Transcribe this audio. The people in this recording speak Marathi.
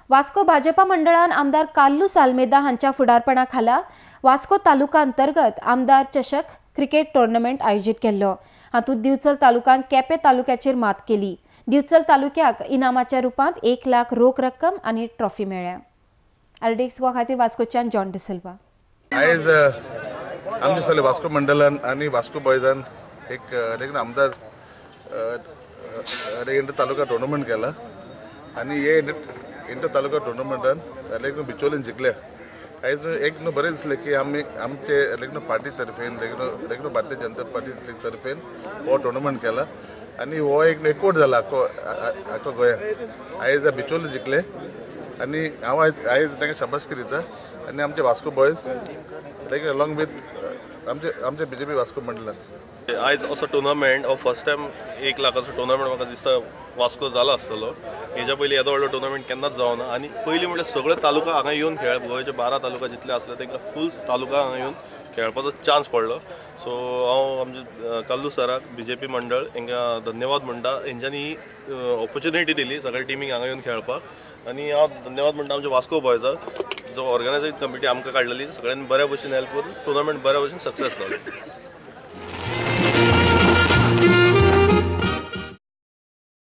वास्को भाजपा मंडळान आमदार काल्लू साल्मेदा हांच्या फुडारपणाखाला वास्को तालुका अंतर्गत आमदार चषक क्रिकेट टुर्नामेंट आयोजित केल्लो। हातूंत दिवचल तालुक्यान केपें तालुक्याचेर मात केली। दिवचल तालुक्याक इनामाच्या रुपांत 1 लाख रोख रक्कम आनी ट्रॉफी मेळ्ळ्या। आरडीएक्स खातीर वास्कोच्यान जॉन डिसिल्वा। आयज आमचे सगळे वास्को मंडलान आणि वास्को बॉयजान एक आमदार इंटर तालुका टुर्नामेंट केला आणि हे इंटर तालुका टुर्नामेंटान बिचोलीन जिखल्या। आयज एक बरें दिसलें की आमचे पार्टी तर्फेन भारतीय जनता पार्टी तर्फेन हो टुर्नामेंट केला आणि हो एक एकवट जाला आखो गोंयांत। आयज बिचोली जिखले आणि हांव आयज तांकां शाबासकी दिता आणि आमचे वास्को बॉयज अलॉंग विथ आमचे बीजेपी वास्को मंडलान आयज असो टुर्नामेंट हो फर्स्ट टायम 1 लाखाचो टुर्नामेंट म्हाका दिसता वास्को जालो आसतलो। हेच्या पयलीं येदो व्हडलो टुर्नामेंट केन्नाच जावना आणि पयलीं म्हणजे सगळे तालुका हांगा येवन खेळप। गोंयचे 12 तालुका जितले आसले तांकां फूल तालुका हांगा येवन खेळपाचो चान्स पडलो। सो हांव आमचे काल्लू सराक बीजेपी मंडळ हांकां धन्यवाद म्हणटा, हेंच्यांनी ही ऑपॉर्च्युनिटी दिली सगळ्या टिमीक हांगा येवन खेळपाक। आणि हांव धन्यवाद म्हणटा आमच्या वास्को बॉयजाक जो ऑर्गनायझिंग कमिटी आमकां काडलेली, सगळ्यांनी बऱ्या भशेन हेल्प करून टुर्नामेंट बऱ्या भशेन सक्सेस जालो।